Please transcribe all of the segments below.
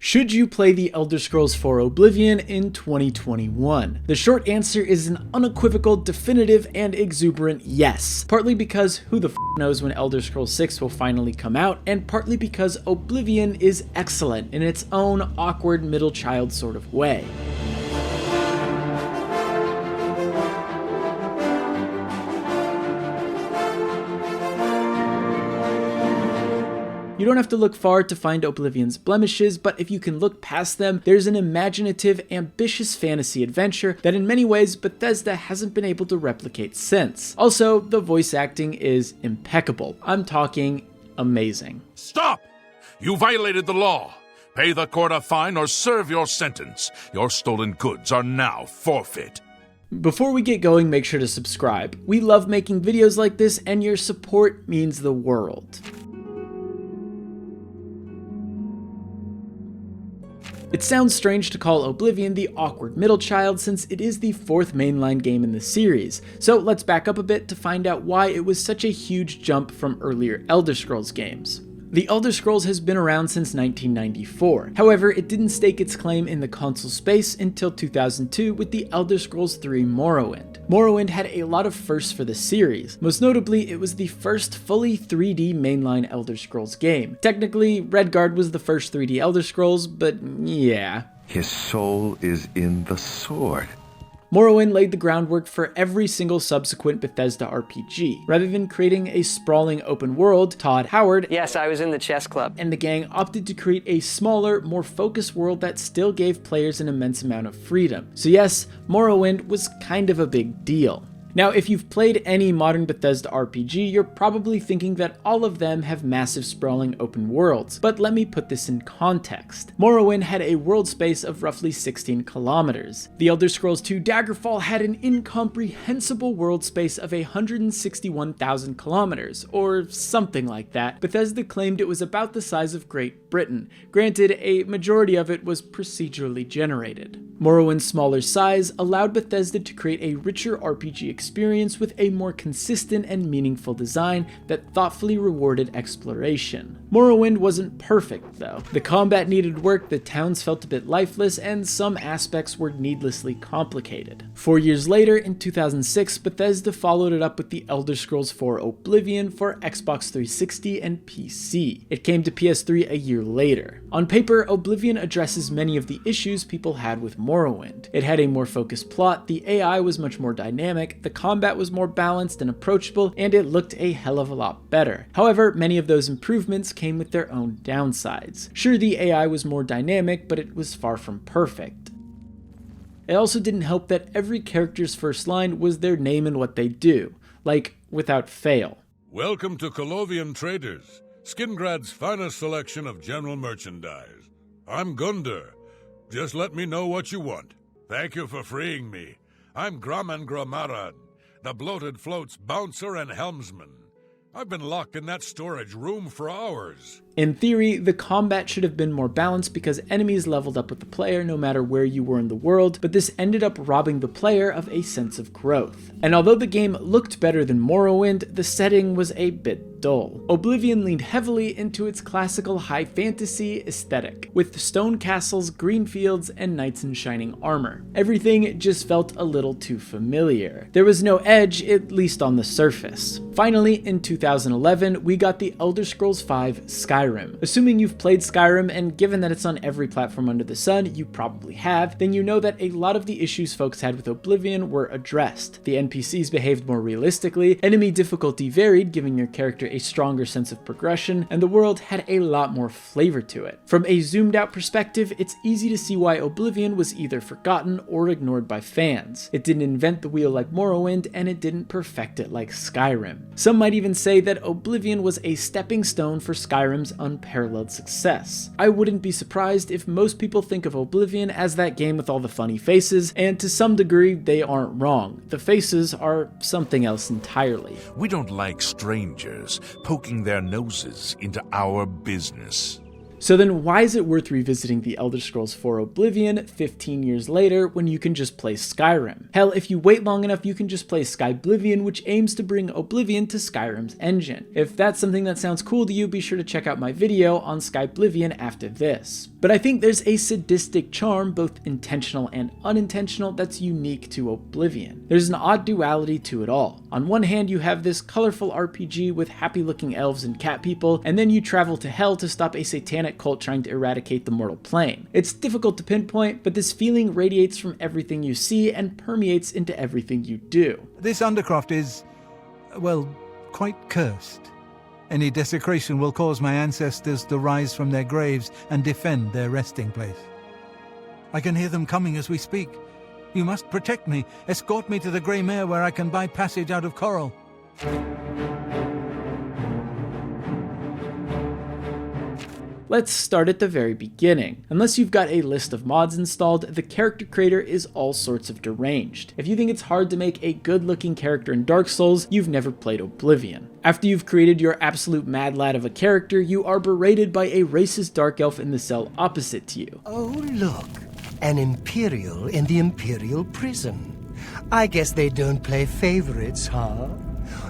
Should you play The Elder Scrolls IV Oblivion in 2021? The short answer is an unequivocal, definitive, and exuberant yes. Partly because who the f knows when Elder Scrolls 6 will finally come out, and partly because Oblivion is excellent in its own awkward middle child sort of way. You don't have to look far to find Oblivion's blemishes, but if you can look past them, there's an imaginative, ambitious fantasy adventure that in many ways Bethesda hasn't been able to replicate since. Also, the voice acting is impeccable. I'm talking amazing. Stop! You violated the law. Pay the court a fine or serve your sentence. Your stolen goods are now forfeit. Before we get going, make sure to subscribe. We love making videos like this, and your support means the world. It sounds strange to call Oblivion the awkward middle child since it is the fourth mainline game in the series, so let's back up a bit to find out why it was such a huge jump from earlier Elder Scrolls games. The Elder Scrolls has been around since 1994, however it didn't stake its claim in the console space until 2002 with the Elder Scrolls III Morrowind. Morrowind had a lot of firsts for the series. Most notably, it was the first fully 3D mainline Elder Scrolls game. Technically, Redguard was the first 3D Elder Scrolls, but yeah. His soul is in the sword. Morrowind laid the groundwork for every single subsequent Bethesda RPG. Rather than creating a sprawling open world, Todd Howard, yes, I was in the chess club, and the gang opted to create a smaller, more focused world that still gave players an immense amount of freedom. So yes, Morrowind was kind of a big deal. Now, if you've played any modern Bethesda RPG, you're probably thinking that all of them have massive sprawling open worlds, but let me put this in context. Morrowind had a world space of roughly 16 kilometers. The Elder Scrolls II Daggerfall had an incomprehensible world space of 161,000 kilometers, or something like that. Bethesda claimed it was about the size of Great Britain. Granted, a majority of it was procedurally generated. Morrowind's smaller size allowed Bethesda to create a richer RPG experience with a more consistent and meaningful design that thoughtfully rewarded exploration. Morrowind wasn't perfect though. The combat needed work, the towns felt a bit lifeless, and some aspects were needlessly complicated. 4 years later, in 2006, Bethesda followed it up with the Elder Scrolls IV Oblivion for Xbox 360 and PC. It came to PS3 a year later. On paper, Oblivion addresses many of the issues people had with Morrowind. It had a more focused plot, the AI was much more dynamic, the combat was more balanced and approachable, and it looked a hell of a lot better. However, many of those improvements came with their own downsides. Sure, the AI was more dynamic, but it was far from perfect. It also didn't help that every character's first line was their name and what they do, like without fail. Welcome to Colovian Traders, Skingrad's finest selection of general merchandise. I'm Gunder. Just let me know what you want. Thank you for freeing me. I'm Graman Gramaran, the bloated float's bouncer and helmsman. I've been locked in that storage room for hours. In theory, the combat should have been more balanced because enemies leveled up with the player no matter where you were in the world, but this ended up robbing the player of a sense of growth. And although the game looked better than Morrowind, the setting was a bit dull. Oblivion leaned heavily into its classical high fantasy aesthetic, with stone castles, green fields, and knights in shining armor. Everything just felt a little too familiar. There was no edge, at least on the surface. Finally, in 2011, we got the Elder Scrolls V Skyrim. Assuming you've played Skyrim, and given that it's on every platform under the sun, you probably have, then you know that a lot of the issues folks had with Oblivion were addressed. The NPCs behaved more realistically, enemy difficulty varied, giving your character a stronger sense of progression, and the world had a lot more flavor to it. From a zoomed out perspective, it's easy to see why Oblivion was either forgotten or ignored by fans. It didn't invent the wheel like Morrowind, and it didn't perfect it like Skyrim. Some might even say that Oblivion was a stepping stone for Skyrim's unparalleled success. I wouldn't be surprised if most people think of Oblivion as that game with all the funny faces, and to some degree they aren't wrong. The faces are something else entirely. We don't like strangers poking their noses into our business. So then why is it worth revisiting The Elder Scrolls IV Oblivion 15 years later when you can just play Skyrim? Hell, if you wait long enough, you can just play Skyblivion, which aims to bring Oblivion to Skyrim's engine. If that's something that sounds cool to you, be sure to check out my video on Skyblivion after this. But I think there's a sadistic charm, both intentional and unintentional, that's unique to Oblivion. There's an odd duality to it all. On one hand, you have this colorful RPG with happy-looking elves and cat people, and then you travel to hell to stop a satanic cult trying to eradicate the mortal plane. It's difficult to pinpoint, but this feeling radiates from everything you see and permeates into everything you do. This Undercroft is, well, quite cursed. Any desecration will cause my ancestors to rise from their graves and defend their resting place. I can hear them coming as we speak. You must protect me. Escort me to the Grey Mare where I can buy passage out of Coral. Let's start at the very beginning. Unless you've got a list of mods installed, the character creator is all sorts of deranged. If you think it's hard to make a good-looking character in Dark Souls, you've never played Oblivion. After you've created your absolute mad lad of a character, you are berated by a racist dark elf in the cell opposite to you. Oh, look. An Imperial in the Imperial prison. I guess they don't play favorites, huh?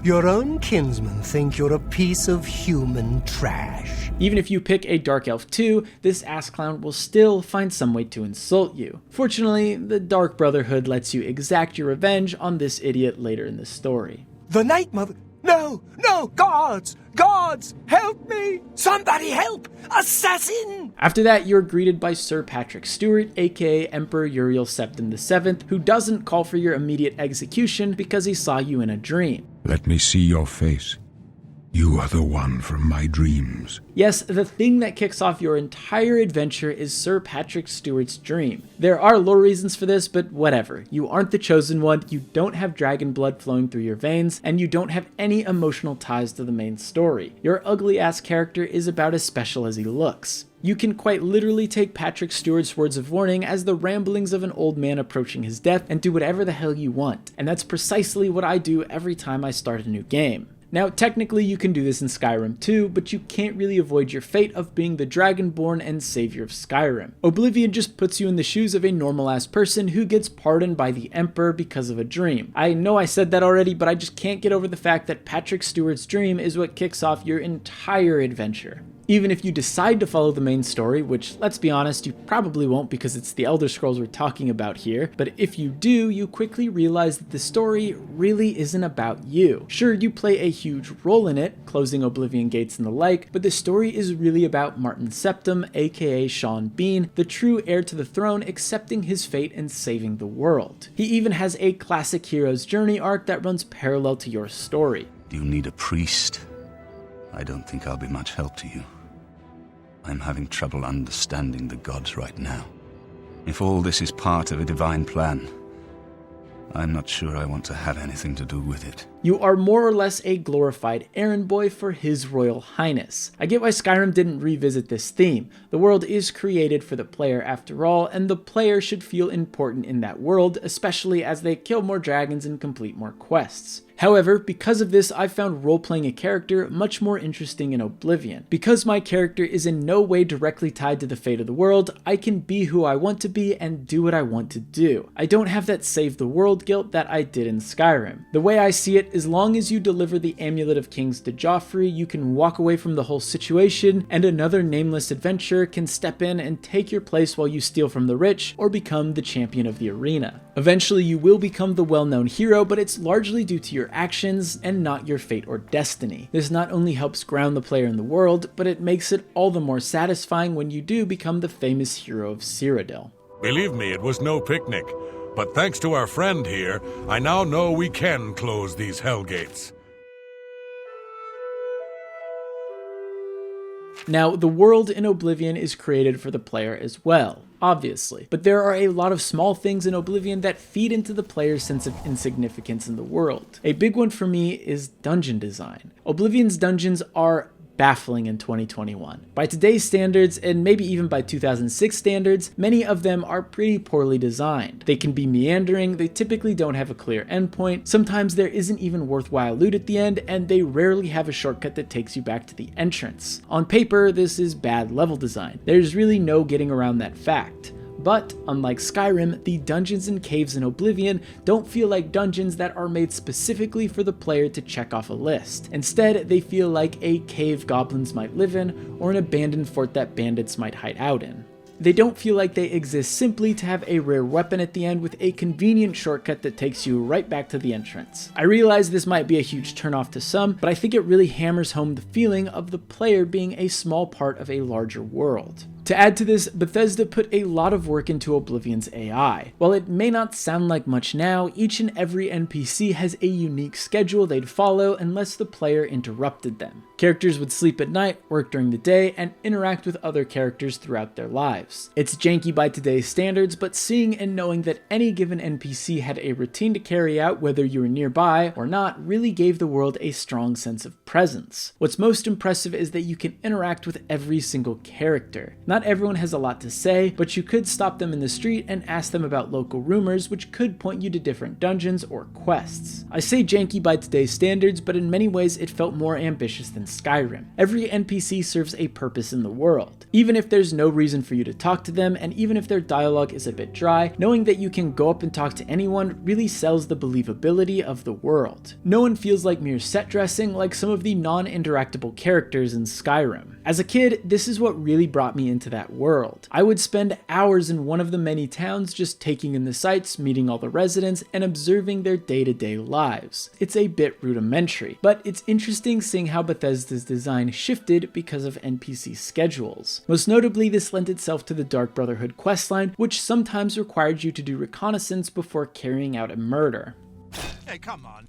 Your own kinsmen think you're a piece of human trash. Even if you pick a Dark Elf too, this ass clown will still find some way to insult you. Fortunately, the Dark Brotherhood lets you exact your revenge on this idiot later in the story. The Night Mother... No! No! Guards! Guards! Help me! Somebody help! Assassin! After that, you're greeted by Sir Patrick Stewart, aka Emperor Uriel Septim VII, who doesn't call for your immediate execution because he saw you in a dream. Let me see your face. You are the one from my dreams. Yes, the thing that kicks off your entire adventure is Sir Patrick Stewart's dream. There are lore reasons for this, but whatever. You aren't the chosen one, you don't have dragon blood flowing through your veins, and you don't have any emotional ties to the main story. Your ugly-ass character is about as special as he looks. You can quite literally take Patrick Stewart's words of warning as the ramblings of an old man approaching his death and do whatever the hell you want. And that's precisely what I do every time I start a new game. Now, technically you can do this in Skyrim too, but you can't really avoid your fate of being the Dragonborn and savior of Skyrim. Oblivion just puts you in the shoes of a normal-ass person who gets pardoned by the Emperor because of a dream. I know I said that already, but I just can't get over the fact that Patrick Stewart's dream is what kicks off your entire adventure. Even if you decide to follow the main story, which, let's be honest, you probably won't because it's the Elder Scrolls we're talking about here, but if you do, you quickly realize that the story really isn't about you. Sure, you play a huge role in it, closing Oblivion gates and the like, but the story is really about Martin Septim, aka Sean Bean, the true heir to the throne, accepting his fate and saving the world. He even has a classic hero's journey arc that runs parallel to your story. Do you need a priest? I don't think I'll be much help to you. I'm having trouble understanding the gods right now. If all this is part of a divine plan, I'm not sure I want to have anything to do with it. You are more or less a glorified errand boy for His Royal Highness. I get why Skyrim didn't revisit this theme. The world is created for the player after all, and the player should feel important in that world, especially as they kill more dragons and complete more quests. However, because of this, I found role-playing a character much more interesting in Oblivion. Because my character is in no way directly tied to the fate of the world, I can be who I want to be and do what I want to do. I don't have that save the world guilt that I did in Skyrim. The way I see it, as long as you deliver the Amulet of Kings to Joffrey, you can walk away from the whole situation, and another nameless adventurer can step in and take your place while you steal from the rich, or become the champion of the arena. Eventually, you will become the well-known hero, but it's largely due to your actions and not your fate or destiny. This not only helps ground the player in the world, but it makes it all the more satisfying when you do become the famous hero of Cyrodiil. Believe me, it was no picnic. But thanks to our friend here, I now know we can close these hellgates. Now, the world in Oblivion is created for the player as well, obviously, but there are a lot of small things in Oblivion that feed into the player's sense of insignificance in the world. A big one for me is dungeon design. Oblivion's dungeons are baffling in 2021. By today's standards, and maybe even by 2006 standards, many of them are pretty poorly designed. They can be meandering, they typically don't have a clear endpoint, sometimes there isn't even worthwhile loot at the end, and they rarely have a shortcut that takes you back to the entrance. On paper, this is bad level design. There's really no getting around that fact. But, unlike Skyrim, the dungeons and caves in Oblivion don't feel like dungeons that are made specifically for the player to check off a list. Instead, they feel like a cave goblins might live in, or an abandoned fort that bandits might hide out in. They don't feel like they exist simply to have a rare weapon at the end with a convenient shortcut that takes you right back to the entrance. I realize this might be a huge turnoff to some, but I think it really hammers home the feeling of the player being a small part of a larger world. To add to this, Bethesda put a lot of work into Oblivion's AI. While it may not sound like much now, each and every NPC has a unique schedule they'd follow unless the player interrupted them. Characters would sleep at night, work during the day, and interact with other characters throughout their lives. It's janky by today's standards, but seeing and knowing that any given NPC had a routine to carry out whether you were nearby or not really gave the world a strong sense of presence. What's most impressive is that you can interact with every single character. Not everyone has a lot to say, but you could stop them in the street and ask them about local rumors, which could point you to different dungeons or quests. I say janky by today's standards, but in many ways it felt more ambitious than Skyrim. Every NPC serves a purpose in the world. Even if there's no reason for you to talk to them, and even if their dialogue is a bit dry, knowing that you can go up and talk to anyone really sells the believability of the world. No one feels like mere set dressing like some of the non-interactable characters in Skyrim. As a kid, this is what really brought me into that world. I would spend hours in one of the many towns just taking in the sights, meeting all the residents, and observing their day-to-day lives. It's a bit rudimentary, but it's interesting seeing how Bethesda's design shifted because of NPC schedules. Most notably, this lent itself to the Dark Brotherhood questline, which sometimes required you to do reconnaissance before carrying out a murder. Hey, come on.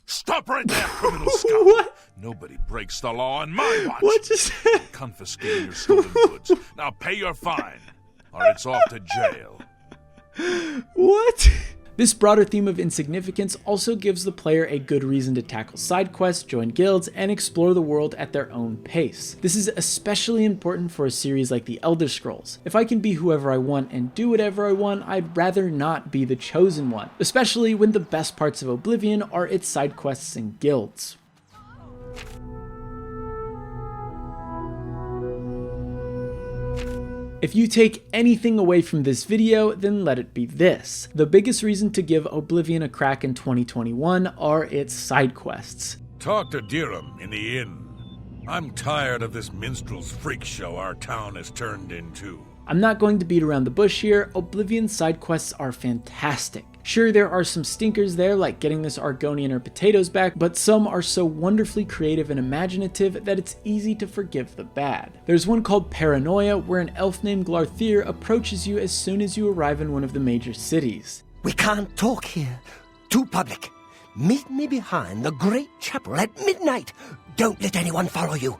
Stop right there, criminal scum! What? Nobody breaks the law on my watch. What just happened? Confiscating your stolen goods. Now pay your fine, or it's off to jail. What? This broader theme of insignificance also gives the player a good reason to tackle side quests, join guilds, and explore the world at their own pace. This is especially important for a series like The Elder Scrolls. If I can be whoever I want and do whatever I want, I'd rather not be the chosen one, especially when the best parts of Oblivion are its side quests and guilds. If you take anything away from this video, then let it be this. The biggest reason to give Oblivion a crack in 2021 are its side quests. Talk to Dirham in the inn. I'm tired of this minstrel's freak show our town has turned into. I'm not going to beat around the bush here. Oblivion's side quests are fantastic. Sure, there are some stinkers there, like getting this Argonian or potatoes back, but some are so wonderfully creative and imaginative that it's easy to forgive the bad. There's one called Paranoia, where an elf named Glarthir approaches you as soon as you arrive in one of the major cities. We can't talk here. Too public. Meet me behind the great chapel at midnight. Don't let anyone follow you.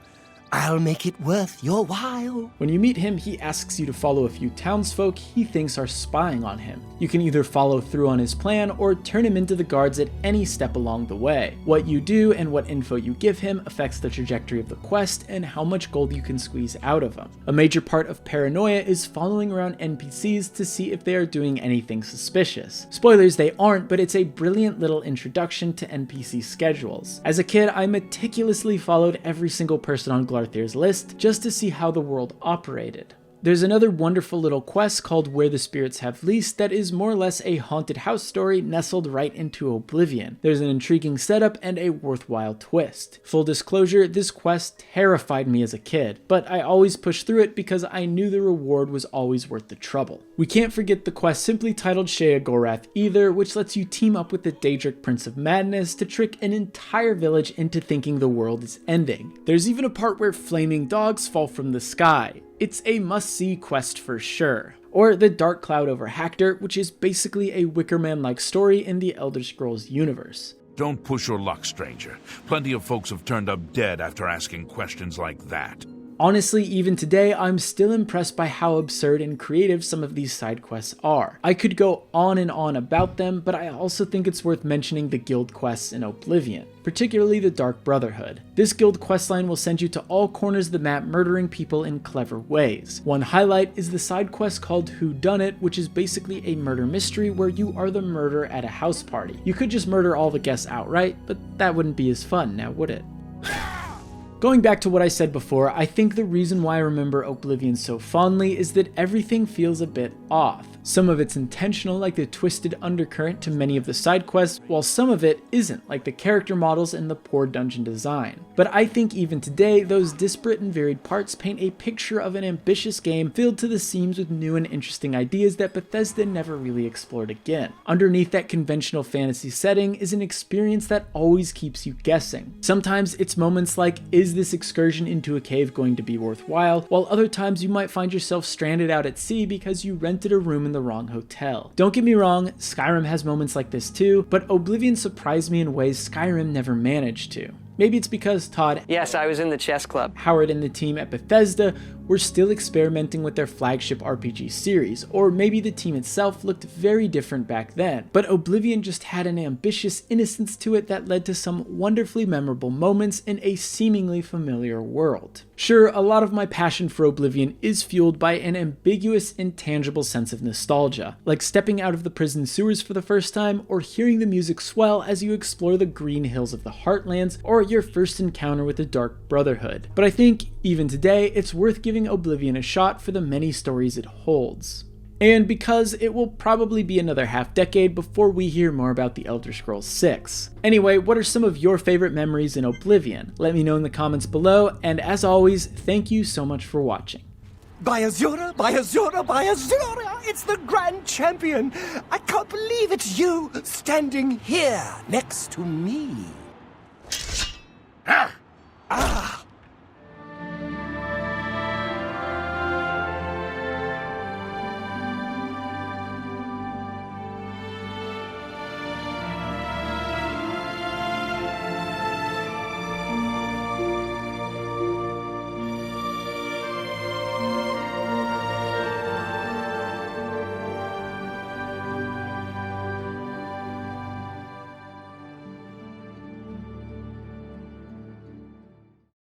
I'll make it worth your while. When you meet him, he asks you to follow a few townsfolk he thinks are spying on him. You can either follow through on his plan or turn him into the guards at any step along the way. What you do and what info you give him affects the trajectory of the quest and how much gold you can squeeze out of him. A major part of Paranoia is following around NPCs to see if they are doing anything suspicious. Spoilers, they aren't, but it's a brilliant little introduction to NPC schedules. As a kid, I meticulously followed every single person on Glarthir's list just to see how the world operated. There's another wonderful little quest called Where the Spirits Have Leased that is more or less a haunted house story nestled right into Oblivion. There's an intriguing setup and a worthwhile twist. Full disclosure, this quest terrified me as a kid, but I always pushed through it because I knew the reward was always worth the trouble. We can't forget the quest simply titled Sheogorath either, which lets you team up with the Daedric Prince of Madness to trick an entire village into thinking the world is ending. There's even a part where flaming dogs fall from the sky. It's a must-see quest for sure. Or The Dark Cloud over Hactor, which is basically a Wicker Man-like story in the Elder Scrolls universe. Don't push your luck, stranger. Plenty of folks have turned up dead after asking questions like that. Honestly, even today, I'm still impressed by how absurd and creative some of these side quests are. I could go on and on about them, but I also think it's worth mentioning the guild quests in Oblivion, particularly the Dark Brotherhood. This guild questline will send you to all corners of the map murdering people in clever ways. One highlight is the side quest called Whodunit, which is basically a murder mystery where you are the murderer at a house party. You could just murder all the guests outright, but that wouldn't be as fun, now would it? Going back to what I said before, I think the reason why I remember Oblivion so fondly is that everything feels a bit off. Some of it's intentional, like the twisted undercurrent to many of the side quests, while some of it isn't, like the character models and the poor dungeon design. But I think even today, those disparate and varied parts paint a picture of an ambitious game filled to the seams with new and interesting ideas that Bethesda never really explored again. Underneath that conventional fantasy setting is an experience that always keeps you guessing. Sometimes it's moments like, is this excursion into a cave going to be worthwhile? While other times you might find yourself stranded out at sea because you rented a room in the wrong hotel. Don't get me wrong, Skyrim has moments like this too, but Oblivion surprised me in ways Skyrim never managed to. Maybe it's because Todd, yes, I was in the chess club, Howard and the team at Bethesda were still experimenting with their flagship RPG series, or maybe the team itself looked very different back then, but Oblivion just had an ambitious innocence to it that led to some wonderfully memorable moments in a seemingly familiar world. Sure, a lot of my passion for Oblivion is fueled by an ambiguous, intangible sense of nostalgia, like stepping out of the prison sewers for the first time, or hearing the music swell as you explore the green hills of the Heartlands, or your first encounter with the Dark Brotherhood. But I think, even today, it's worth giving Oblivion a shot for the many stories it holds. And because it will probably be another half-decade before we hear more about the Elder Scrolls 6. Anyway, what are some of your favorite memories in Oblivion? Let me know in the comments below, and as always, thank you so much for watching. By Azura, by Azura, by Azura! It's the Grand Champion! I can't believe it's you standing here next to me. Ah!